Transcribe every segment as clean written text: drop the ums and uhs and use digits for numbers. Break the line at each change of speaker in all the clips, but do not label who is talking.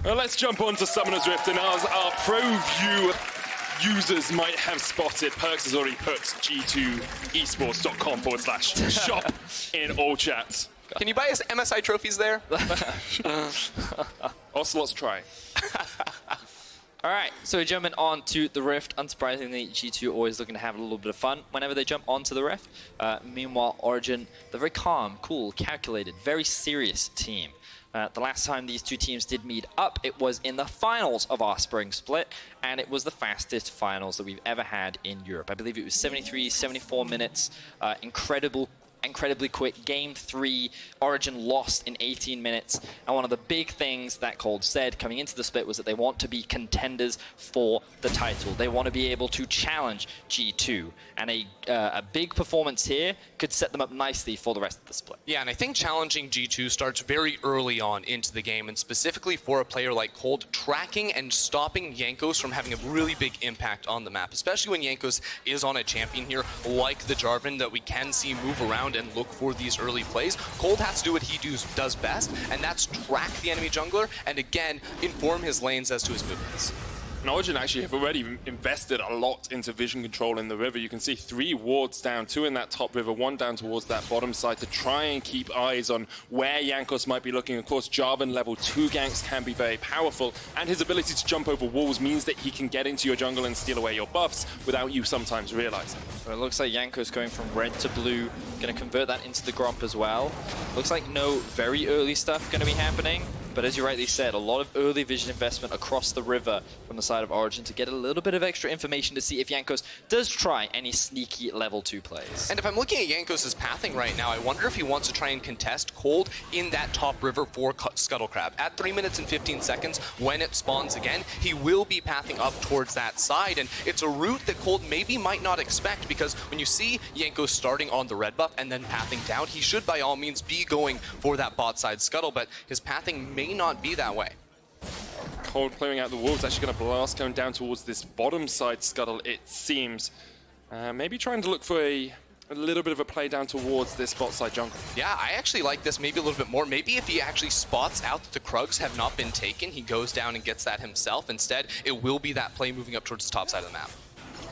Well, let's jump on to Summoner's Rift, and as our pro view users might have spotted, Perkz has already put g2esports.com/shop in all chats.
Can you buy us MSI trophies there?
Ocelot's try.
All right, so we're jumping on to the Rift. Unsurprisingly, G2 always looking to have a little bit of fun whenever they jump onto the Rift. Meanwhile, Origen, the very calm, cool, calculated, very serious team. The last time these two teams did meet up, it was in the finals of our spring split, and it was the fastest finals that we've ever had in Europe. I believe it was 73, 74 minutes, incredibly quick. Game 3, Origen lost in 18 minutes, and one of the big things that Kold said coming into the split was that they want to be contenders for the title. They want to be able to challenge G2, and a big performance here could set them up nicely for the rest of the split.
Yeah, and I think challenging G2 starts very early on into the game, and specifically for a player like Kold, tracking and stopping Jankos from having a really big impact on the map, especially when Jankos is on a champion here, like the Jarvan that we can see move around and look for these early plays. Kold has to do what he does best, and that's track the enemy jungler and again inform his lanes as to his movements.
And Origen actually have already invested a lot into vision control in the river. You can see 3 wards down, 2 in that top river, 1 down towards that bottom side to try and keep eyes on where Jankos might be looking. Of course, Jarvan level 2 ganks can be very powerful, and his ability to jump over walls means that he can get into your jungle and steal away your buffs without you sometimes realizing.
Well, it looks like Jankos going from red to blue, going to convert that into the Gromp as well. Looks like no very early stuff going to be happening. But as you rightly said, a lot of early vision investment across the river from the side of Origen to get a little bit of extra information to see if Jankos does try any sneaky level 2 plays.
And if I'm looking at Jankos' pathing right now, I wonder if he wants to try and contest Kold in that top river for Scuttle Crab. At 3 minutes and 15 seconds, when it spawns again, he will be pathing up towards that side. And it's a route that Kold maybe might not expect, because when you see Jankos starting on the red buff and then pathing down, he should by all means be going for that bot side scuttle, but his pathing may not be that way.
Kold clearing out the walls, actually going to blast going down towards this bottom side scuttle, it seems. Maybe trying to look for a little bit of a play down towards this bot side jungle.
Yeah, I actually like this maybe a little bit more. Maybe if he actually spots out that the Krugs have not been taken, he goes down and gets that himself. Instead, it will be that play moving up towards the top side of the map.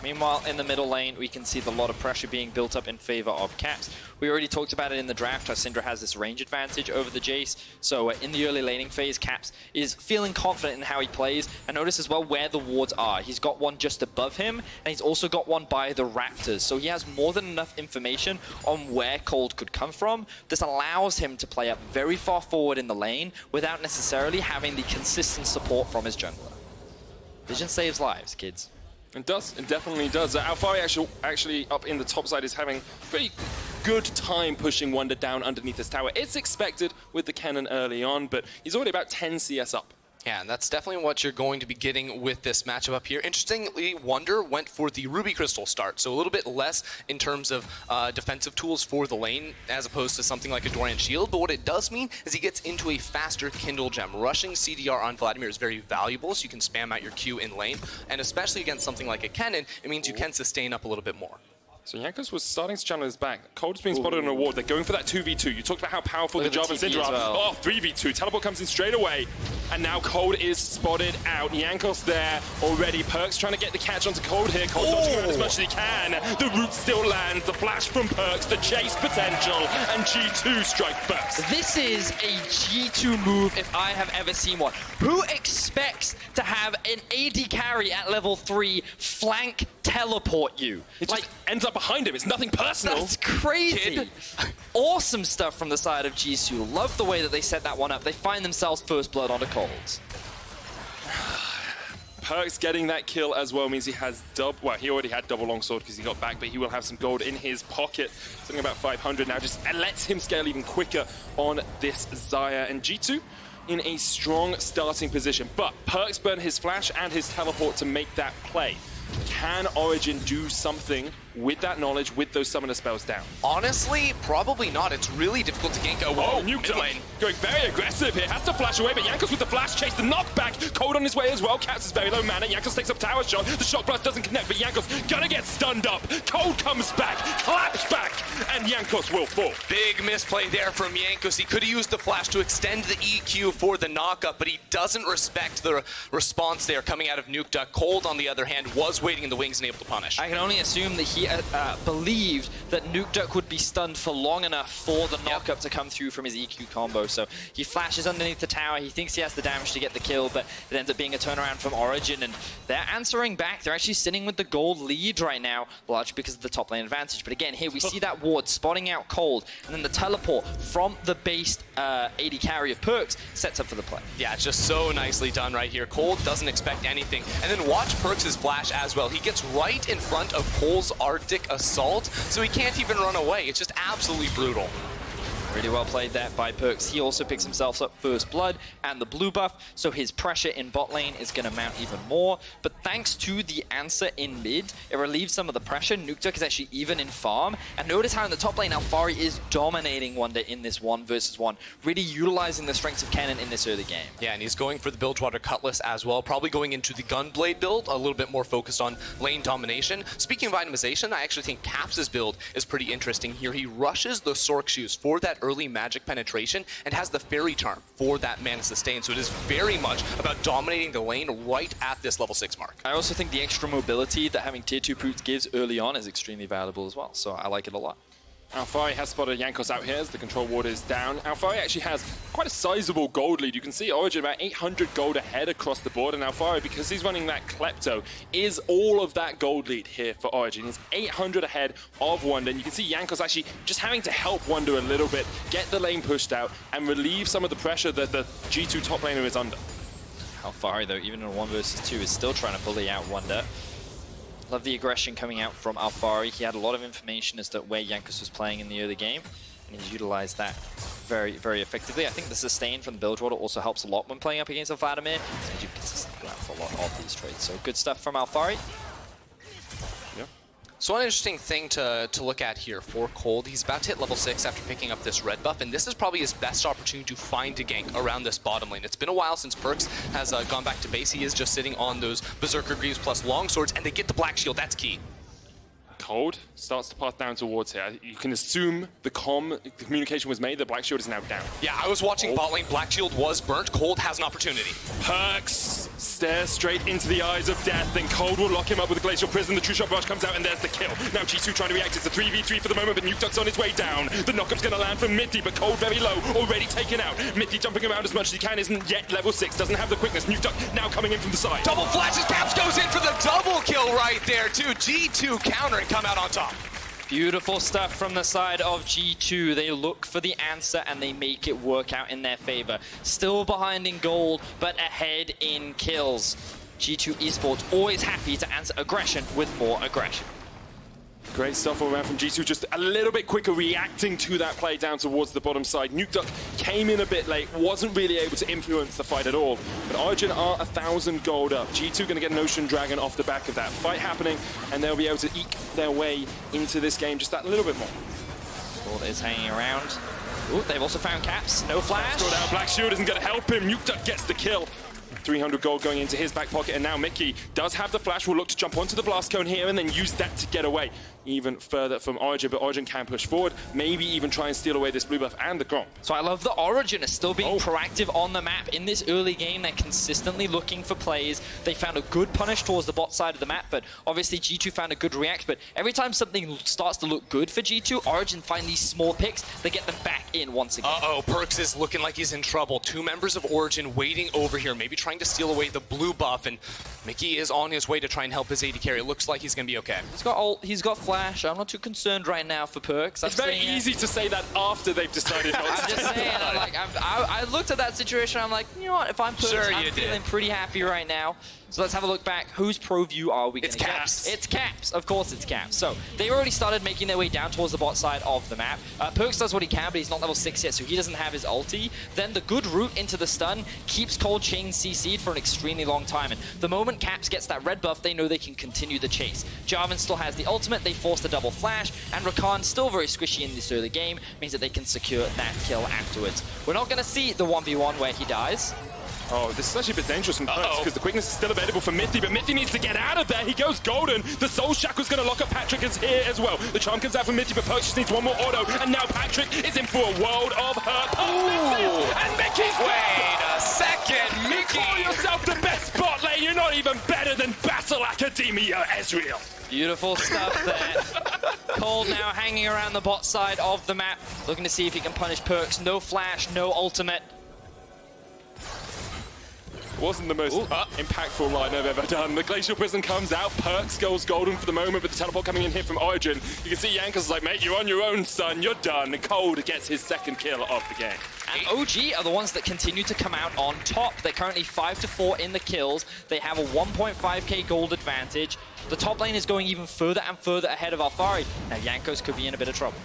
Meanwhile, in the middle lane, we can see a lot of pressure being built up in favor of Caps. We already talked about it in the draft, how Syndra has this range advantage over the Jayce. So in the early laning phase, Caps is feeling confident in how he plays. And notice as well where the wards are. He's got one just above him, and he's also got one by the Raptors. So he has more than enough information on where Kold could come from. This allows him to play up very far forward in the lane without necessarily having the consistent support from his jungler. Vision saves lives, kids.
It does, it definitely does. Alphari actually up in the top side is having pretty good time pushing Wunder down underneath this tower. It's expected with the Kennen early on, but he's already about 10 CS up.
Yeah, and that's definitely what you're going to be getting with this matchup up here. Interestingly, Wunder went for the Ruby Crystal start, so a little bit less in terms of defensive tools for the lane as opposed to something like a Dorian Shield, but what it does mean is he gets into a faster Kindle Gem. Rushing CDR on Vladimir is very valuable, so you can spam out your Q in lane, and especially against something like a Kennen, it means you can sustain up a little bit more.
So Jankos was starting to channel his back. Kold's being spotted on a ward. They're going for that 2v2. You talked about how powerful the Jarvan Syndra are.
Well.
Oh, 3v2. Teleport comes in straight away. And now Kold is spotted out. Jankos there already. Perkz trying to get the catch onto Kold here. Kold dodging around as much as he can. The root still lands. The flash from Perkz. The chase potential. And G2 strike first.
This is a G2 move if I have ever seen one. Who expects to have an AD carry at level 3 flank teleport you?
It just ends up behind him. It's nothing personal.
That's crazy. Awesome stuff from the side of G2. Love the way that they set that one up. They find themselves first blood onto Kold.
Perkz getting that kill as well means he has well, he already had double longsword because he got back, but he will have some gold in his pocket. Something about 500 now, just lets him scale even quicker on this Xayah. And G2 in a strong starting position, but Perkz burned his flash and his teleport to make that play. Can Origen do something with that knowledge, with those summoner spells down?
Honestly, probably not. It's really difficult to gank.
Oh, Nukeduck going very aggressive here. Has to flash away, but Jankos with the flash chase, the knockback. Kold on his way as well. Caps is very low mana. Jankos takes up tower shot. The shock blast doesn't connect, but Jankos gonna get stunned up. Kold comes back, claps back, and Jankos will fall.
Big misplay there from Jankos. He could have used the flash to extend the EQ for the knockup, but he doesn't respect the response there coming out of Nukeduck. Kold, on the other hand, was waiting in the wings and able to punish.
I can only assume that he believed that Nukeduck would be stunned for long enough for the knockup to come through from his EQ combo. So he flashes underneath the tower. He thinks he has the damage to get the kill, but it ends up being a turnaround from Origen, and they're answering back. They're actually sitting with the gold lead right now, largely because of the top lane advantage. But again, here we see that ward spotting out Kold, and then the teleport from the based AD carry of Perkz sets up for the play.
Yeah, it's just so nicely done right here. Kold doesn't expect anything. And then watch Perkz' flash as well. He gets right in front of Cole's Arctic Assault, so he can't even run away. It's just absolutely brutal.
Really well played that by Perkz. He also picks himself up first blood and the blue buff, so his pressure in bot lane is going to mount even more. But thanks to the answer in mid, it relieves some of the pressure. Nukeduck is actually even in farm. And notice how in the top lane, Alphari is dominating Wunder in this 1v1, really utilizing the strengths of Kennen in this early game.
Yeah, and he's going for the Bilgewater Cutlass as well, probably going into the Gunblade build, a little bit more focused on lane domination. Speaking of itemization, I actually think Caps' build is pretty interesting here. He rushes the Sork Shoes for that early magic penetration and has the Fairy Charm for that mana sustain. So it is very much about dominating the lane right at this level 6 mark.
I also think the extra mobility that having tier 2 Perkz gives early on is extremely valuable as well. So I like it a lot.
Alphari has spotted Jankos out here as the control ward is down. Alphari actually has quite a sizable gold lead. You can see Origen about 800 gold ahead across the board, and Alphari, because he's running that Klepto, is all of that gold lead here for Origen. He's 800 ahead of Wunder, and you can see Jankos actually just having to help Wunder a little bit, get the lane pushed out, and relieve some of the pressure that the G2 top laner is under.
Alphari, though, even in a 1 versus 2, is still trying to bully out Wunder. Love the aggression coming out from Alphari. He had a lot of information as to where Jankos was playing in the early game, and he's utilized that very, very effectively. I think the sustain from the Bilgewater also helps a lot when playing up against a Vladimir. So you consistently go out for a lot of these trades. So good stuff from Alphari.
Yeah.
So one interesting thing to look at here for Kold, he's about to hit level 6 after picking up this red buff, and this is probably his best opportunity to find a gank around this bottom lane. It's been a while since Perkz has gone back to base. He is just sitting on those Berserker Greaves plus longswords, and they get the Black Shield. That's key.
Kold starts to path down towards here. You can assume the communication was made, the Black Shield is now down.
Yeah, I was watching bot lane, Black Shield was burnt, Kold has an opportunity.
Perkz stares straight into the eyes of death, then Kold will lock him up with a Glacial Prison. The True Shot Rush comes out, and there's the kill. Now G2 trying to react. It's a 3v3 for the moment, but Nukeduck's on his way down. The knockup's going to land from Mithy, but Kold very low, already taken out. Mithy jumping around as much as he can, isn't yet level 6, doesn't have the quickness. Nukeduck now coming in from the side.
Double flashes, Caps goes in for the double kill right there too. G2 counter and come out on top.
Beautiful stuff from the side of G2. They look for the answer and they make it work out in their favor. Still behind in gold, but ahead in kills. G2 Esports always happy to answer aggression with more aggression.
Great stuff all around from G2, just a little bit quicker reacting to that play down towards the bottom side. Nukeduck came in a bit late, wasn't really able to influence the fight at all. But Origen are 1,000 gold up. G2 going to get an Ocean Dragon off the back of that fight happening, and they'll be able to eke their way into this game just that little bit more.
Kold is hanging around. Ooh, they've also found Caps. No flash.
Out. Black Shield isn't going to help him. Nukeduck gets the kill. 300 gold going into his back pocket, and now Mikyx does have the flash. Will look to jump onto the blast cone here and then use that to get away even further from Origen, but Origen can push forward, maybe even try and steal away this blue buff and the Gromp.
So I love that Origen is still being proactive on the map. In this early game, they're consistently looking for plays. They found a good punish towards the bot side of the map, but obviously G2 found a good react. But every time something starts to look good for G2, Origen find these small picks, they get them back in once again.
Uh-oh, Perkz is looking like he's in trouble. 2 members of Origen waiting over here, maybe trying to steal away the blue buff, and Mikyx is on his way to try and help his AD carry. It looks like he's going to be okay.
He's got ult, he's got flash. I'm not too concerned right now for Perkz.
It's very easy to say that after they've decided not to.
I'm just saying, I looked at that situation, I'm like, you know what, if I'm Perkz, I'm feeling pretty happy right now. So let's have a look back. Whose pro view are we going to get?
It's Caps.
It's Caps. Of course it's Caps. So they already started making their way down towards the bot side of the map. Perkz does what he can, but he's not level 6 yet, so he doesn't have his ulti. Then the good route into the stun keeps Kold chain CC'd for an extremely long time. And the moment Caps gets that red buff, they know they can continue the chase. Jarvan still has the ultimate. They force the double flash. And Rakan, still very squishy in this early game, means that they can secure that kill afterwards. We're not going to see the 1v1 where he dies.
Oh, this is actually a bit dangerous from Perkz because the quickness is still available for Mithy, but Mithy needs to get out of there. He goes golden. The Soul Shackle's going to lock up Patrik is here as well. The charm comes out from Mithy, but Perkz just needs one more auto, and now Patrik is in for a world of hurt. And Mikyx!
Wait a second,
You call yourself the best bot lane. You're not even better than Battle Academia Ezreal.
Beautiful stuff there. Kold now hanging around the bot side of the map, looking to see if he can punish Perkz. No flash, no ultimate.
Wasn't the most impactful line I've ever done. The Glacial Prism comes out, Perkz goes golden for the moment, but the teleport coming in here from Origen. You can see Jankos is like, mate, you're on your own, son, you're done. Kold gets his second kill of the game.
And OG are the ones that continue to come out on top. They're currently 5-4 in the kills. They have a 1.5k gold advantage. The top lane is going even further and further ahead of Alphari. Now Jankos could be in a bit of trouble.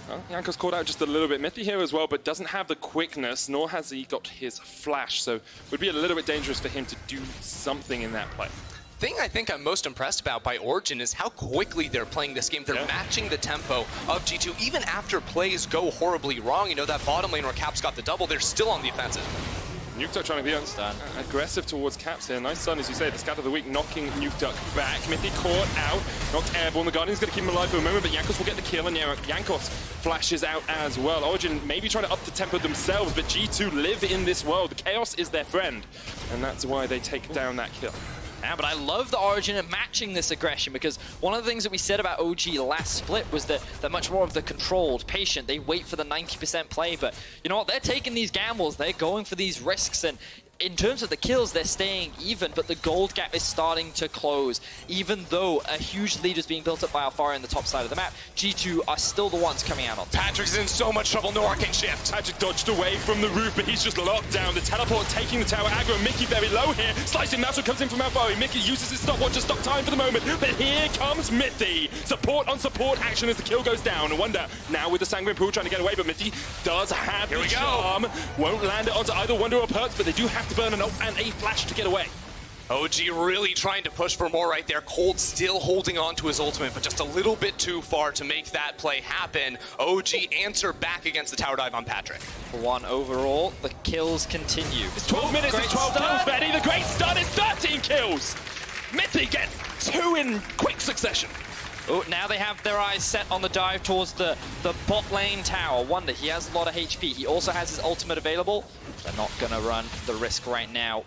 Well, Jankos caught out just a little bit. Mithy here as well, but doesn't have the quickness, nor has he got his flash, so would be a little bit dangerous for him to do something in that play.
Thing I think I'm most impressed about by Origen is how quickly they're playing this game. They're matching the tempo of G2, even after plays go horribly wrong. You know, that bottom lane where Caps got the double, they're still on the offensive.
Nukeduck trying to be aggressive towards Caps here. Nice stun, as you say, the scatter of the week knocking Nukeduck back. Mithy caught out, knocked airborne. The Guardian's going to keep him alive for a moment, but Jankos will get the kill, and Jankos flashes out as well. Origen maybe trying to up the tempo themselves, but G2 live in this world. The chaos is their friend, and that's why they take down that kill.
Yeah, but I love the Origen at matching this aggression, because one of the things that we said about OG last split was that they're much more of the controlled, patient. They wait for the 90% play, but you know what? They're taking these gambles. They're going for these risks, and in terms of the kills, they're staying even, but the gold gap is starting to close. Even though a huge lead is being built up by Alphari on the top side of the map, G2 are still the ones coming out on top.
Patrick's in so much trouble, no arcane shift.
Patrik dodged away from the roof, but he's just locked down. The teleport taking the tower aggro. Mithy very low here. Slicing natural comes in from Alphari. Mithy uses his stopwatch to stop time for the moment, but here comes Mithy. Support on support action as the kill goes down. Wunder now with the Sanguine Pool trying to get away, but Mithy does have the charm. Won't land it onto either Wunder or Perkz, but they do have to burn an ult and a flash to get away.
OG really trying to push for more right there. Kold still holding on to his ultimate, but just a little bit too far to make that play happen. OG answer back against the tower dive on Patrik.
For one overall, the kills continue.
It's 12 minutes, it's 12 kills, Betty. The great stun is 13 kills. Mithy gets 2 in quick succession.
Oh, now they have their eyes set on the dive towards the bot lane tower. Wunder, he has a lot of HP. He also has his ultimate available. They're not going to run the risk right now.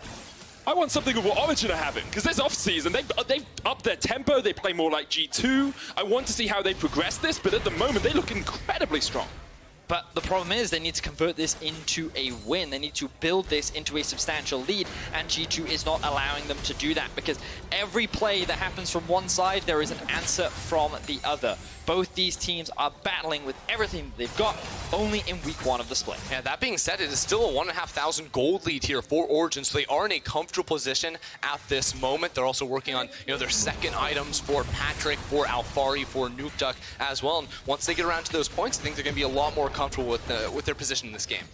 I want something of what Origen are having, because this off-season, they've upped their tempo, they play more like G2. I want to see how they progress this, but at the moment, they look incredibly strong.
But the problem is they need to convert this into a win. They need to build this into a substantial lead, and G2 is not allowing them to do that, because every play that happens from one side, there is an answer from the other. Both these teams are battling with everything they've got, only in week 1 of the split.
Yeah, that being said, it is still a 1,500 gold lead here for Origen, so they are in a comfortable position at this moment. They're also working on, you know, their second items for Patrik, for Alphari, for Nukeduck as well. And once they get around to those points, I think they're going to be a lot more comfortable with their position in this game.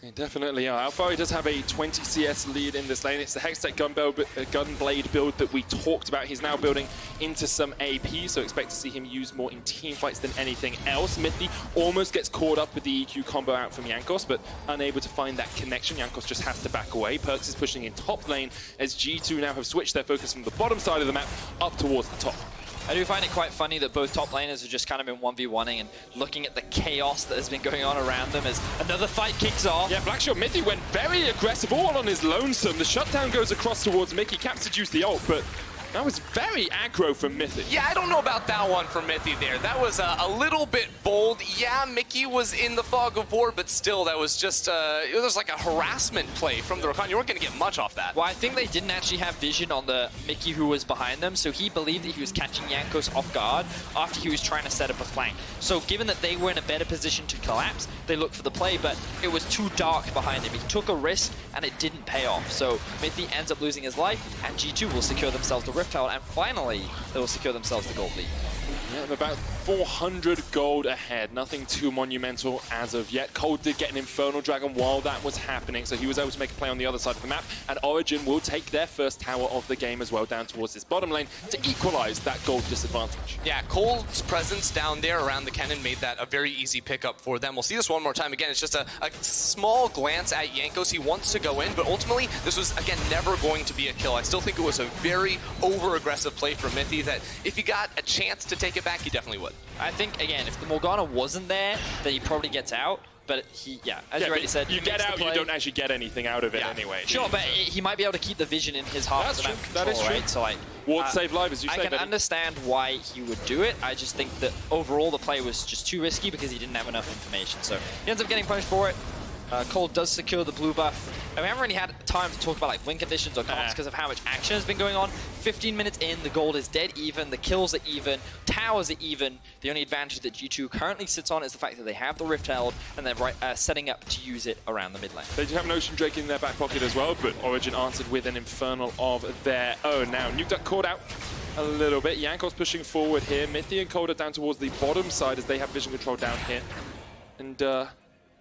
They definitely are. Alphari does have a 20 CS lead in this lane. It's the Hextech Gunblade build that we talked about. He's now building into some AP, so expect to see him use more in team fights than anything else. Mithy almost gets caught up with the EQ combo out from Jankos, but unable to find that connection. Jankos just has to back away. Perkz is pushing in top lane as G2 now have switched their focus from the bottom side of the map up towards the top.
I do find it quite funny that both top laners have just kind of been 1v1ing and looking at the chaos that has been going on around them as another fight kicks off.
Yeah, Blackshot Mithy went very aggressive, all on his lonesome. The shutdown goes across towards Mickey. Caps to use the ult, but That was very aggro from Mithy.
Yeah, I don't know about that one for Mithy there. That was a little bit bold. Yeah, Mickey was in the fog of war, but still, that was just, it was like a harassment play from the Rakan. You weren't going to get much off that.
Well, I think they didn't actually have vision on the Mickey who was behind them, so he believed that he was catching Jankos off guard after he was trying to set up a flank. So given that they were in a better position to collapse, they looked for the play, but it was too dark behind him. He took a risk, and it didn't pay off. So Mithy ends up losing his life, and G2 will secure themselves the Rift Herald, and finally, they will secure themselves the gold lead.
Yeah, about 400 gold ahead. Nothing too monumental as of yet. Kold did get an Infernal Dragon while that was happening, so he was able to make a play on the other side of the map. And Origen will take their first tower of the game as well down towards this bottom lane to equalize that gold disadvantage.
Yeah, Kold's presence down there around the Kennen made that a very easy pickup for them. We'll see this one more time. Again, it's just a small glance at Jankos. He wants to go in, but ultimately, this was, again, never going to be a kill. I still think it was a very over-aggressive play from Mithy that if he got a chance to take it back, he definitely would.
I think, again, if the Morgana wasn't there, then he probably gets out. But he, as you already said,
you get out, you don't actually get anything out of it anyway.
Sure, but he might be able to keep the vision in his half of the map control,
that is true.
right? So like,
Ward save live, as you say.
I can understand why he would do it. I just think that overall the play was just too risky because he didn't have enough information. So he ends up getting punished for it. Kold does secure the blue buff. And we haven't really had time to talk about like win conditions or comps because of how much action has been going on. 15 minutes in, the gold is dead even, the kills are even, towers are even. The only advantage that G2 currently sits on is the fact that they have the Rift Herald and they're setting up to use it around the mid lane.
They do have an Ocean Drake in their back pocket as well, but Origen answered with an Infernal of their own. Now, Nukeduck caught out a little bit. Jankos pushing forward here. Mithy and Kold are down towards the bottom side as they have vision control down here. And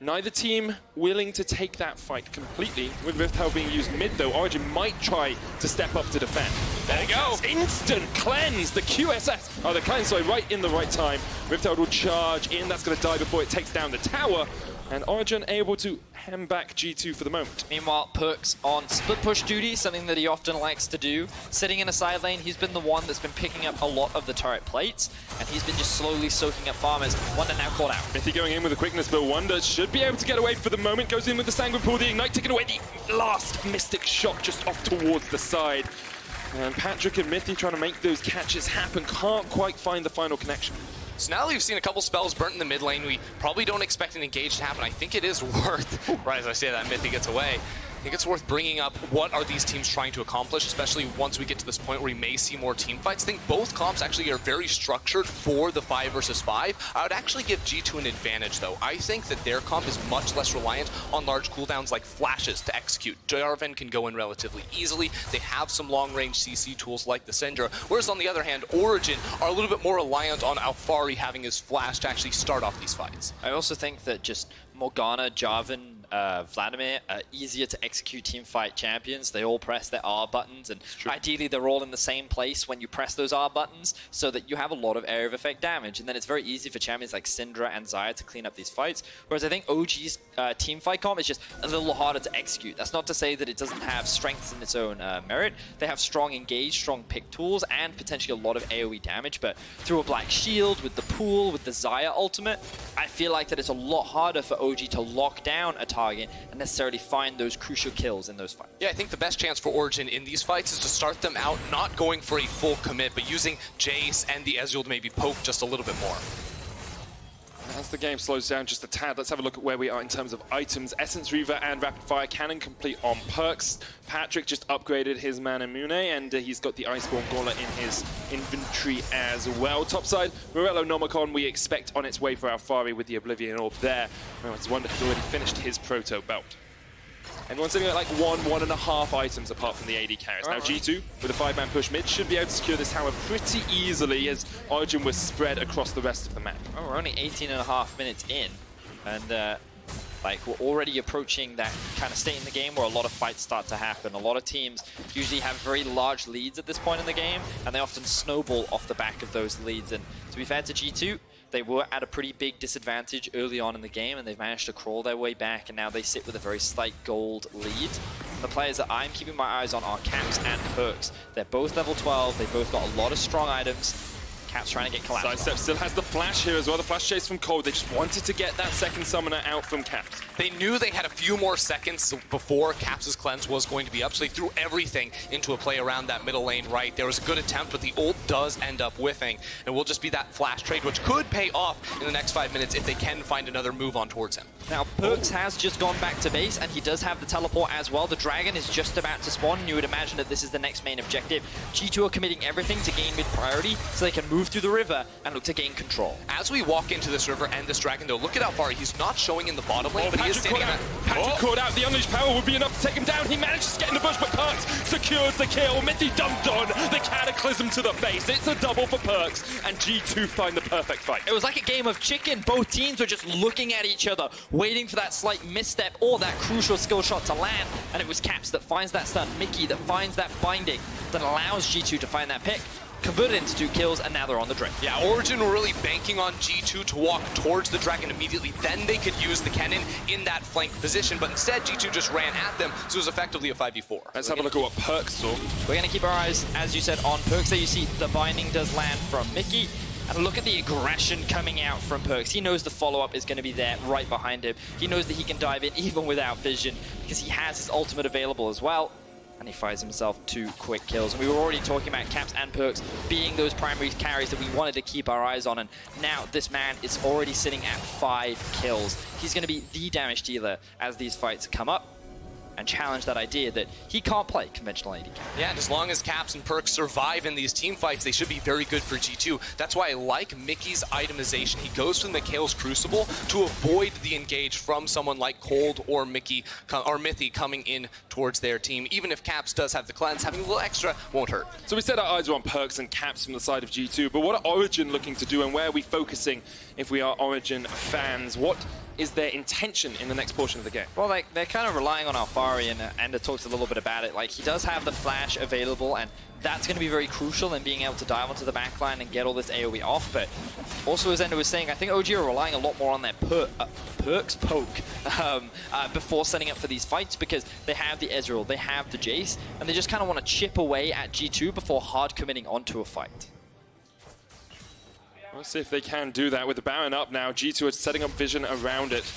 neither team willing to take that fight completely. With Rift Herald being used mid, though, Origen might try to step up to defend. There you go. Instant cleanse. The QSS. Oh, the cleanse, sorry, right in the right time. Rift Herald will charge in. That's going to die before it takes down the tower. And Origen able to hem back G2 for the moment.
Meanwhile, Perkz on split push duty, something that he often likes to do. Sitting in a side lane, he's been the one that's been picking up a lot of the turret plates, and he's been just slowly soaking up farmers. Wunder now caught out.
Mithy going in with a quickness, but Wunder should be able to get away for the moment. Goes in with the Sanguine Pool, the Ignite, taking away the last Mystic Shot just off towards the side. And Patrik and Mithy trying to make those catches happen. Can't quite find the final connection.
So now that we've seen a couple spells burnt in the mid lane, we probably don't expect an engage to happen. I think it is worth, right as I say that, Mithy gets away. I think it's worth bringing up what are these teams trying to accomplish, especially once we get to this point where we may see more team fights. I think both comps actually are very structured for the 5 versus 5. I would actually give G2 an advantage, though. I think that their comp is much less reliant on large cooldowns like flashes to execute. Jarvan can go in relatively easily. They have some long-range CC tools like the Syndra, whereas on the other hand, Origen are a little bit more reliant on Alphari having his flash to actually start off these fights.
I also think that just Morgana, Jarvan, Vladimir are easier to execute teamfight champions. They all press their R buttons, and ideally they're all in the same place when you press those R buttons so that you have a lot of area of effect damage. And then it's very easy for champions like Syndra and Xayah to clean up these fights. Whereas I think OG's teamfight comp is just a little harder to execute. That's not to say that it doesn't have strengths in its own merit. They have strong engage, strong pick tools, and potentially a lot of AoE damage. But through a Black Shield, with the pool, with the Xayah ultimate, I feel like that it's a lot harder for OG to lock down a target and necessarily find those crucial kills in those fights.
Yeah, I think the best chance for Origen in these fights is to start them out not going for a full commit, but using Jayce and the Ezreal to maybe poke just a little bit more.
As the game slows down just a tad, let's have a look at where we are in terms of items. Essence Reaver and Rapid Fire Cannon complete on Perkz. Patrik just upgraded his Mana Mune, and he's got the Iceborne Gauntlet in his inventory as well. Topside, Morello Nomicon we expect on its way for Alphari with the Oblivion Orb there. Whereas Wunder has already finished his Proto Belt. Everyone's sitting at like 1.5 items apart from the AD carries. Now G2, with a 5-man push mid, should be able to secure this tower pretty easily as Origen was spread across the rest of the map.
Oh, we're only 18.5 minutes in, and like we're already approaching that kind of state in the game where a lot of fights start to happen. A lot of teams usually have very large leads at this point in the game, and they often snowball off the back of those leads. And to be fair to G2, they were at a pretty big disadvantage early on in the game, and they've managed to crawl their way back, and now they sit with a very slight gold lead. The players that I'm keeping my eyes on are Caps and Perkz. They're both level 12, they both got a lot of strong items. Caps trying to get collapsed.
Sidestep still has the flash here as well, the flash chase from Kold. They just wanted to get that second summoner out from Caps.
They knew they had a few more seconds before Caps' cleanse was going to be up, so they threw everything into a play around that middle lane right. There was a good attempt, but the ult does end up whiffing, and will just be that flash trade, which could pay off in the next 5 minutes if they can find another move on towards him.
Now, Perkz has just gone back to base, and he does have the teleport as well. The dragon is just about to spawn, and you would imagine that this is the next main objective. G2 are committing everything to gain mid-priority, so they can move through the river and look to gain control.
As we walk into this river and this dragon, though, look at Alphari. He's not showing in the bottom lane, but he is standing out.
Patrik caught out. The unleashed power would be enough to take him down. He manages to get in the bush, but Perkz secures the kill. Mithy dumped on the cataclysm to the face. It's a double for Perkz, and G2 find the perfect fight.
It was like a game of chicken. Both teams were just looking at each other, waiting for that slight misstep or that crucial skill shot to land, and it was Caps that finds that stun, Mikyx that finds that binding, that allows G2 to find that pick, converted into 2 kills, and now they're on the drink.
Yeah, Origen were really banking on G2 to walk towards the dragon immediately. Then they could use the Kennen in that flank position, but instead G2 just ran at them, so it was effectively a 5v4.
Let's have a look at what Perkz saw.
We're going to keep our eyes, as you said, on Perkz. There you see the binding does land from Mikyx. And look at the aggression coming out from Perkz. He knows the follow-up is going to be there right behind him. He knows that he can dive in even without vision because he has his ultimate available as well. And he finds himself 2 quick kills. And we were already talking about Caps and Perkz being those primary carries that we wanted to keep our eyes on. And now this man is already sitting at 5 kills. He's going to be the damage dealer as these fights come up and challenge that idea that he can't play conventional AD carry.
Yeah, and as long as Caps and Perkz survive in these team fights, they should be very good for G2. That's why I like Mickey's itemization. He goes for the Mikhail's Crucible to avoid the engage from someone like Kold or Mithy coming in towards their team. Even if Caps does have the cleanse, having a little extra won't hurt.
So we said our eyes are on Perkz and Caps from the side of G2, but what are Origen looking to do, and where are we focusing if we are Origen fans? What is their intention in the next portion of the game?
Well, they're kind of relying on Alphari, and Ender talks a little bit about it. Like, he does have the flash available, and that's going to be very crucial in being able to dive onto the backline and get all this AoE off. But also, as Ender was saying, I think OG are relying a lot more on their Perkz poke before setting up for these fights, because they have the Ezreal, they have the Jayce, and they just kind of want to chip away at G2 before hard committing onto a fight.
Let's see if they can do that with the Baron up now. G2 are setting up vision around it.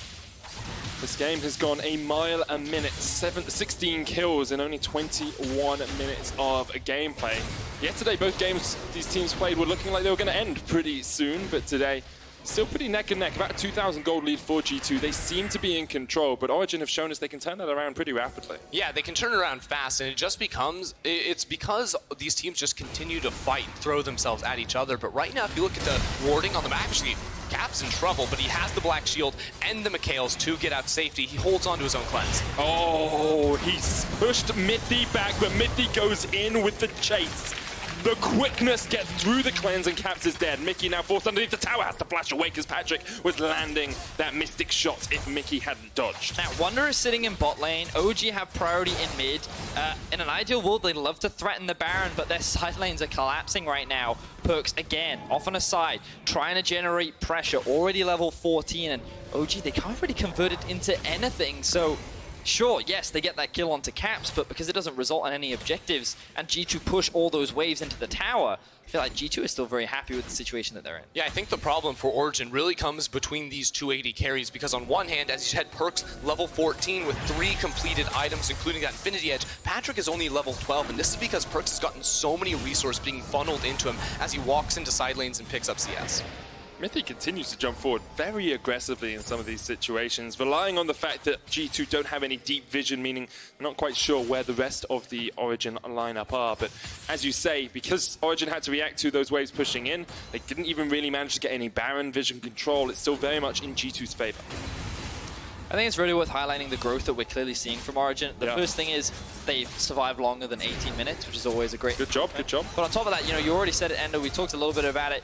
This game has gone a mile a minute. 16 kills in only 21 minutes of gameplay. Yesterday, both games these teams played were looking like they were going to end pretty soon, but today, still pretty neck and neck. About a 2,000 gold lead for G2. They seem to be in control, but Origen have shown us they can turn that around pretty rapidly.
Yeah, they can turn it around fast, and it's because these teams just continue to fight and throw themselves at each other. But right now, if you look at the warding on the map, actually, Cap's in trouble, but he has the Black Shield and the Mikhails to get out safety. He holds on to his own cleanse.
Oh, he's pushed Mithy back, but Mithy goes in with the chase. The quickness gets through the cleanse and Caps is dead. Mikyx now forced underneath the tower, has to flash away because Patrik was landing that mystic shot if Mikyx hadn't dodged.
Now, Wunder is sitting in bot lane. OG have priority in mid. In an ideal world, they'd love to threaten the Baron, but their side lanes are collapsing right now. Perkz, again, off on a side, trying to generate pressure. Already level 14, and OG, they can't really convert it into anything, so... Sure, yes, they get that kill onto Caps, but because it doesn't result in any objectives, and G2 push all those waves into the tower, I feel like G2 is still very happy with the situation that they're in.
Yeah, I think the problem for Origen really comes between these 280 carries, because on one hand, as you said, Perkz level 14 with 3 completed items, including that Infinity Edge. Patrik is only level 12, and this is because Perkz has gotten so many resources being funneled into him as he walks into side lanes and picks up CS.
Mithy continues to jump forward very aggressively in some of these situations, relying on the fact that G2 don't have any deep vision, meaning they're not quite sure where the rest of the Origen lineup are. But as you say, because Origen had to react to those waves pushing in, they didn't even really manage to get any Baron vision control. It's still very much in G2's favor.
I think it's really worth highlighting the growth that we're clearly seeing from Origen. The first thing is they've survived longer than 18 minutes, which is always a great...
Good job, good job.
But on top of that, you already said it, Ender, we talked a little bit about it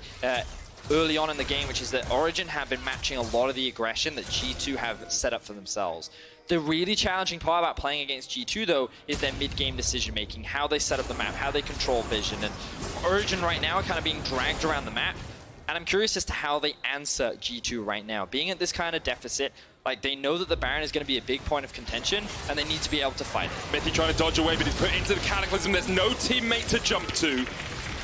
early on in the game, which is that Origen have been matching a lot of the aggression that G2 have set up for themselves. The really challenging part about playing against G2, though, is their mid-game decision-making, how they set up the map, how they control vision. And Origen right now are kind of being dragged around the map, and I'm curious as to how they answer G2 right now. Being at this kind of deficit, like, they know that the Baron is going to be a big point of contention, and they need to be able to fight it.
Mithy trying to dodge away, but he's put into the Cataclysm. There's no teammate to jump to.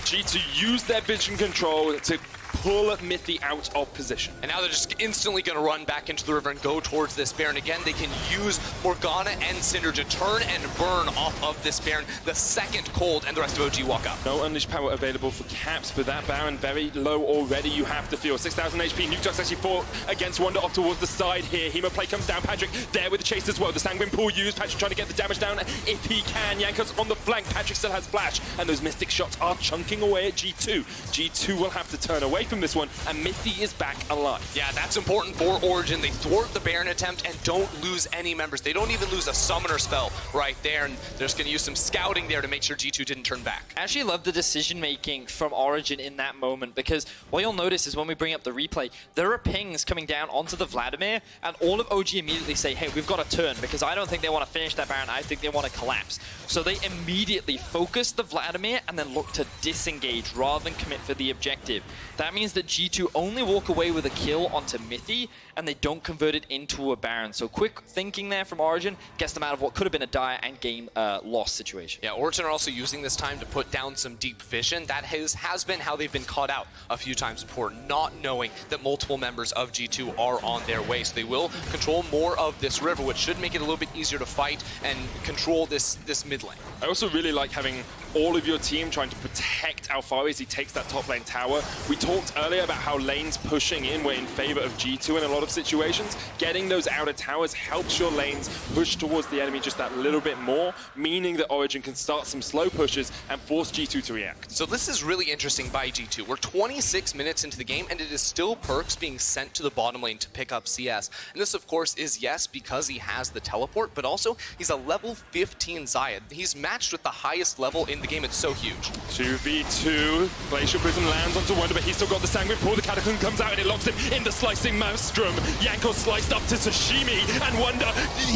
G2 use their vision control to pull Mithy out of position.
And now they're just instantly going to run back into the river and go towards this Baron. Again, they can use Morgana and Syndra to turn and burn off of this Baron the second Kold and the rest of OG walk up.
No unleashed power available for Caps, but that Baron very low already, you have to feel. 6,000 HP, Nukeduck's actually fought against Wunder off towards the side here. Hemo play comes down, Patrik there with the chase as well. The Sanguine Pool used, Patrik trying to get the damage down if he can. Jankos on the flank, Patrik still has flash, and those Mystic shots are chunking away at G2. G2 will have to turn away from this one, and Mithy is back alive.
Yeah, that's important for Origen. They thwart the Baron attempt and don't lose any members. They don't even lose a summoner spell right there, and they're just going to use some scouting there to make sure G2 didn't turn back.
I actually love the decision-making from Origen in that moment, because what you'll notice is when we bring up the replay, there are pings coming down onto the Vladimir, and all of OG immediately say, hey, we've got to turn, because I don't think they want to finish that Baron. I think they want to collapse. So they immediately focus the Vladimir and then look to disengage rather than commit for the objective. That means that G2 only walk away with a kill onto Mithy, and they don't convert it into a Baron. So quick thinking there from Origen gets them out of what could have been a dire and game loss situation.
Yeah, Origen are also using this time to put down some deep vision. That has been how they've been caught out a few times before, not knowing that multiple members of G2 are on their way. So they will control more of this river, which should make it a little bit easier to fight and control this mid lane.
I also really like having all of your team trying to protect Alphari as he takes that top lane tower. We talked earlier about how lanes pushing in were in favor of G2 in a lot of situations. Getting those outer towers helps your lanes push towards the enemy just that little bit more, meaning that Origen can start some slow pushes and force G2 to react.
So this is really interesting by G2. We're 26 minutes into the game, and it is still Perkz being sent to the bottom lane to pick up CS. And this, of course, is, yes, because he has the teleport, but also he's a level 15 Xayah. He's matched with the highest level in the game. It's so huge.
2v2. Glacial Prism lands onto Wunder, but he's still got the Sanguine Pool. The Catacomb comes out and it locks him in the Slicing Maelstrom. Jankos sliced up to Sashimi, and Wunder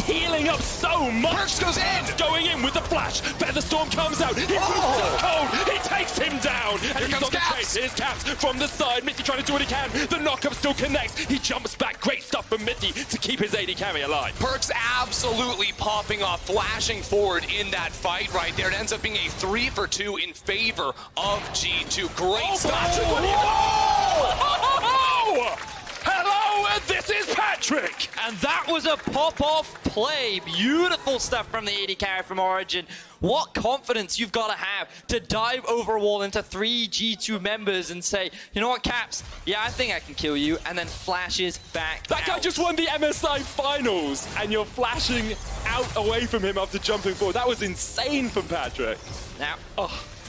healing up so much.
Perkz goes in!
Going in with the flash. Featherstorm comes out. He boots up Kold. He takes him down. And
Here
he's
comes
on the
Caps.
chase. Here's Caps from the side. Mithy trying to do what he can. The knockup still connects. He jumps back. Great stuff from Mithy to keep his AD carry alive.
Perkz absolutely popping off, flashing forward in that fight right there. It ends up being a 3-for-2 in favor of G2. Great stuff.
Hello, this is Patrik!
And that was a pop-off play. Beautiful stuff from the AD carry from Origen. What confidence you've got to have to dive over a wall into 3 G2 members and say, you know what, Caps? Yeah, I think I can kill you, and then flashes back
That guy
out.
just won the MSI finals, and you're flashing out away from him after jumping forward. That was insane from Patrik.
Now,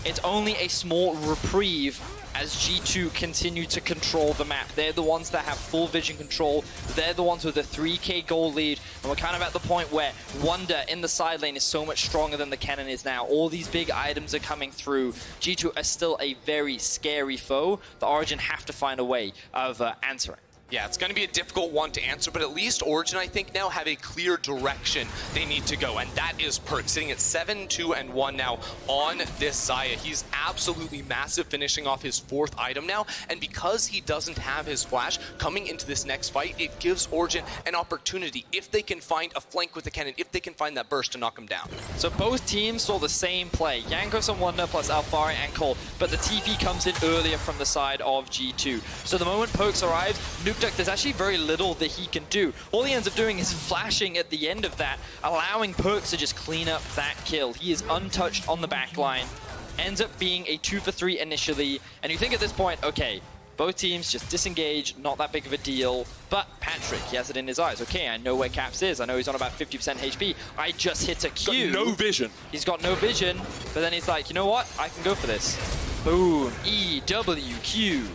it's only a small reprieve as G2 continue to control the map. They're the ones that have full vision control. They're the ones with a 3k gold lead. And we're kind of at the point where Wunder in the side lane is so much stronger than the Kennen is now. All these big items are coming through. G2 are still a very scary foe. The Origen have to find a way of answering.
Yeah, it's going to be a difficult one to answer, but at least Origen, I think, now have a clear direction they need to go, and that is Perkz, sitting at 7-2-1 now on this Xayah. He's absolutely massive, finishing off his 4th item now, and because he doesn't have his flash coming into this next fight, it gives Origen an opportunity if they can find a flank with the Kennen, if they can find that burst to knock him down.
So both teams saw the same play, Jankos and Wunder plus Alphari and Kold, but the TP comes in earlier from the side of G2. So the moment Perkz arrives, Nukeduck, there's actually very little that he can do. All he ends up doing is flashing at the end of that, allowing Perkz to just clean up that kill. He is untouched on the back line, ends up being a 2-for-3 initially, and you think at this point, okay, both teams just disengage, not that big of a deal, but Patrik, he has it in his eyes. Okay, I know where Caps is, I know he's on about 50% HP, I just hit a Q.
Got no vision.
He's got no vision, but then he's like, you know what, I can go for this. Boom, EWQ,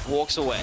walks away.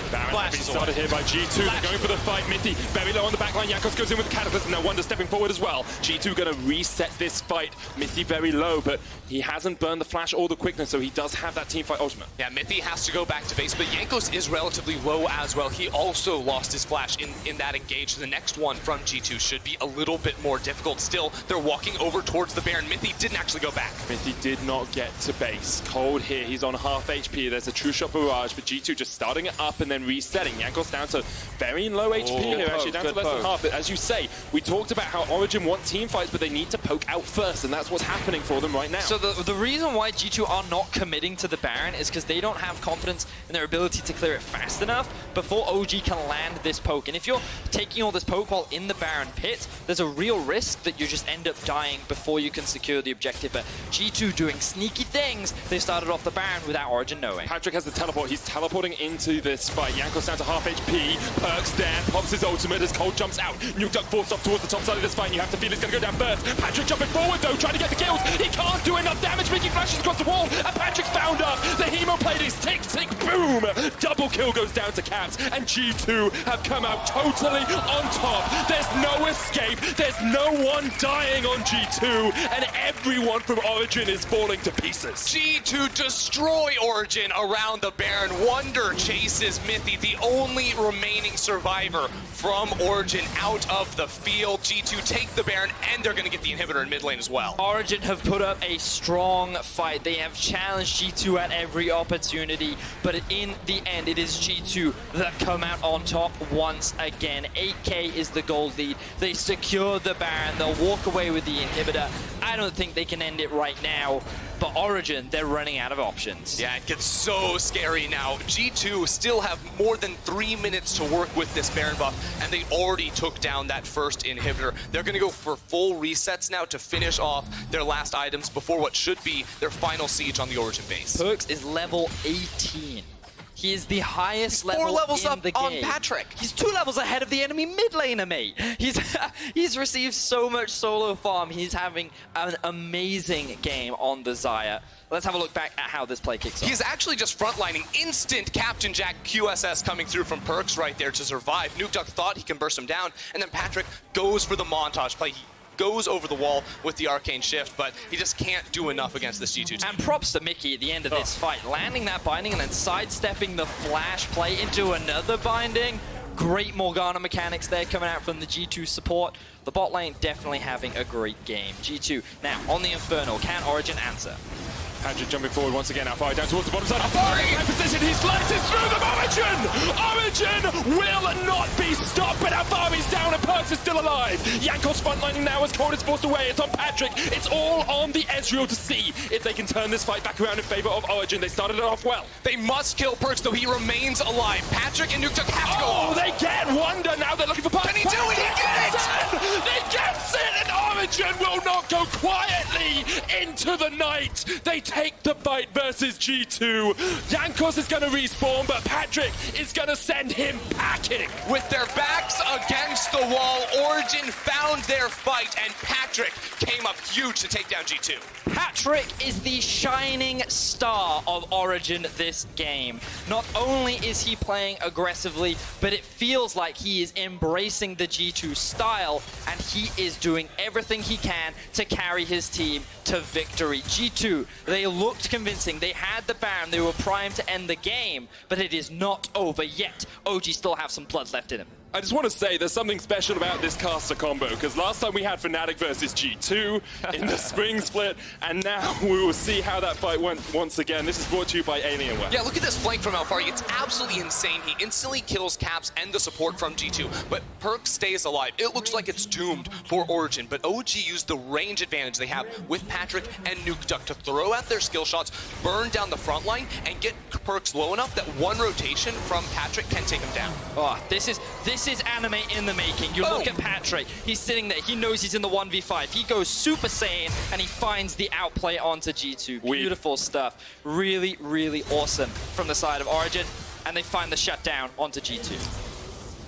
Baron having started here by G2. They're going for the fight. Mithy very low on the backline. Jankos goes in with the Cataclysm. Now Wunder stepping forward as well. G2 going to reset this fight. Mithy very low, but he hasn't burned the flash or the quickness, so he does have that teamfight ultimate.
Yeah, Mithy has to go back to base, but Jankos is relatively low as well. He also lost his flash in that engage. The next one from G2 should be a little bit more difficult. Still, they're walking over towards the Baron. Mithy didn't actually go back.
Mithy did not get to base. Kold here. He's on half HP. There's a true shot barrage, but G2 just starting it up and then then resetting. Jankos down to very low HP here, actually, down to less than half. But as you say, we talked about how Origen want team fights, but they need to poke out first, and that's what's happening for them right now.
So the reason why G2 are not committing to the Baron is because they don't have confidence in their ability to clear it fast enough before OG can land this poke. And if you're taking all this poke while in the Baron pit, there's a real risk that you just end up dying before you can secure the objective. But G2 doing sneaky things. They started off the Baron without Origen knowing.
Patrik has the teleport. He's teleporting into this fight. Jankos down to half HP. Perkz there, pops his ultimate as Kold jumps out. Nukeduck forced off towards the top side of this fight. And you have to feel he's going to go down first. Patrik jumping forward though, trying to get the kills. He can't do enough damage. Mikyx flashes across the wall. And Patrik's found up. The hemoplate tick, tick, boom. Double kill goes down to Caps. And G2 have come out totally on top. There's no escape. There's no one dying on G2. And everyone from Origen is falling to pieces.
G2 destroy Origen around the Baron. Wunder chases Mithy, the only remaining survivor from Origen, out of the field. G2 take the Baron, and they're going to get the inhibitor in mid lane as well.
Origen have put up a strong fight. They have challenged G2 at every opportunity, but in the end, it is G2 that come out on top once again. 8k is the gold lead. They secure the Baron. They'll walk away with the inhibitor. I don't think they can end it right now, but Origen, they're running out of options.
Yeah, it gets so scary now. G2 still have more than 3 minutes to work with this Baron buff, and they already took down that first inhibitor. They're going to go for full resets now to finish off their last items before what should be their final siege on the Origen base.
Perkz is level 18. He is the highest level
4 levels
in
up
the
on
game.
Patrik.
He's 2 levels ahead of the enemy mid laner, mate. He's received so much solo farm. He's having an amazing game on the Xayah. Let's have a look back at how this play kicks off.
He's actually just frontlining instant Captain Jack QSS coming through from Perkz right there to survive. Nukeduck thought he can burst him down, and then Patrik goes for the montage play. He goes over the wall with the arcane shift, but he just can't do enough against this G2 team.
And props to Mikyx at the end of this fight, landing that binding and then sidestepping the flash play into another binding. Great Morgana mechanics there coming out from the G2 support. The bot lane definitely having a great game. G2 now on the Infernal. Can Origen answer?
Patrik jumping forward once again. Alphari down towards the bottom side. Alphari in position. He slices through them. Origen will not be stopped, but Alphari's down and Perkz is still alive. Jankos frontlining now as Kold is forced away. It's on Patrik. It's all on the Ezreal to see if they can turn this fight back around in favor of Origen. They started it off well.
They must kill Perkz, though he remains alive. Patrik and Nukeduck have to go
Oh,
off.
they get Wunder. Now they're looking for Perkz.
Can he do it? He gets it!
They gets it, and Origen will not go quietly into the night. They take the fight versus G2. Jankos is going to respawn, but Patrik is going to send him packing.
With their backs against the wall, Origen found their fight, and Patrik came up huge to take down G2.
Patrik is the shining star of Origen this game. Not only is he playing aggressively, but it feels like he is embracing the G2 style, and he is doing everything he can to carry his team to victory. G2, they looked convincing. They had the Baron. They were primed to end the game, but it is not over yet. OG still have some blood left in him.
I just want to say there's something special about this caster combo, because last time we had Fnatic versus G2 in the spring split, and now we will see how that fight went once again. This is brought to you by Alienware.
Yeah, look at this flank from Alphari. It's absolutely insane. He instantly kills Caps and the support from G2, but Perkz stays alive. It looks like it's doomed for Origen, but OG used the range advantage they have with Patrik and Nukeduck to throw out their skill shots, burn down the front line, and get Perkz low enough that one rotation from Patrik can take him down.
Oh, this is anime in the making. You look at Patrik, he's sitting there, he knows he's in the 1v5. He goes Super Saiyan and he finds the outplay onto G2. Beautiful stuff. Really, really awesome from the side of Origen, and they find the shutdown onto G2.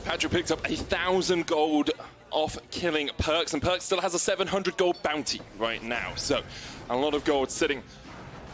Patrik picked up 1,000 gold off killing Perkz, and Perkz still has a 700 gold bounty right now. So a lot of gold sitting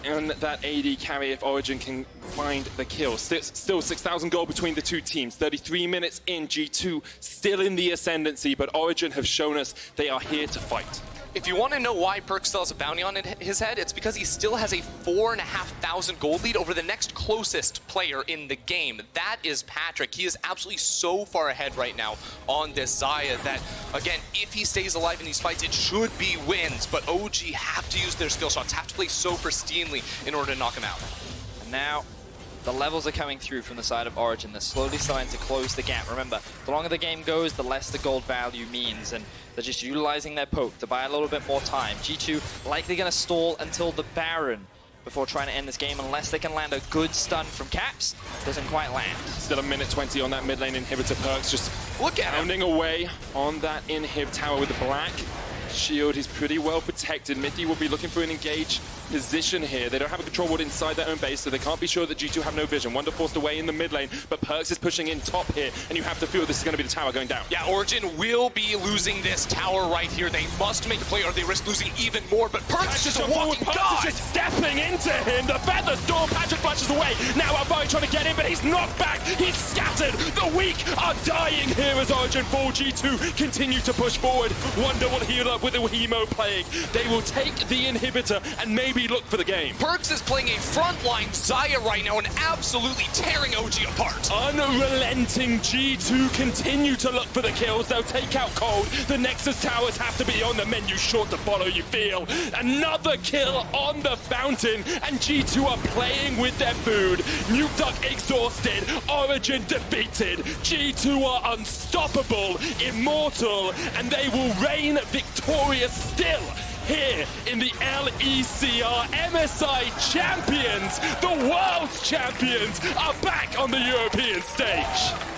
in that AD carry if Origen can find the kill. Still 6,000 gold between the two teams. 33 minutes in, G2 still in the ascendancy, but Origen have shown us they are here to fight.
If you want to know why Perkz still has a bounty on his head, it's because he still has a 4,500 gold lead over the next closest player in the game. That is Patrik. He is absolutely so far ahead right now on this Xayah that, again, if he stays alive in these fights, it should be wins. But OG have to use their skill shots, have to play so pristinely in order to knock him out.
And now The levels are coming through from the side of Origen. They're slowly starting to close the gap. Remember, the longer the game goes, the less the gold value means, and they're just utilizing their poke to buy a little bit more time. G2 likely going to stall until the Baron before trying to end this game, unless they can land a good stun from Caps. Doesn't quite land.
Still a minute 20 on that mid lane inhibitor. Perkz just
Look at him.
pounding away on that inhib tower with the black shield. He's pretty well protected. Mithy will be looking for an engage position here. They don't have a control ward inside their own base, so they can't be sure that G2 have no vision. Wunder forced away in the mid lane, but Perkz is pushing in top here, and you have to feel this is going to be the tower going down.
Yeah, Origen will be losing this tower right here. They must make a play or they risk losing even more, but Perkz is just a walking
Perkz
god!
is just stepping into him. The feather storm. Patrik flashes away. Now Alphari trying to get in, but he's knocked back. He's scattered. The weak are dying here as Origen fall. G2 continue to push forward. Wunder will heal up with a Hemo Plague. They will take the inhibitor and maybe look for the game.
Perkz is playing a frontline Xayah right now and absolutely tearing OG apart.
Unrelenting G2 continue to look for the kills. They'll take out Kold. The Nexus towers have to be on the menu, sure to follow, you feel. Another kill on the fountain, and G2 are playing with their food. Nukeduck exhausted, Origen defeated. G2 are unstoppable, immortal, and they will reign victorious still. Here in the LEC, MSI champions, the world's champions, are back on the European stage.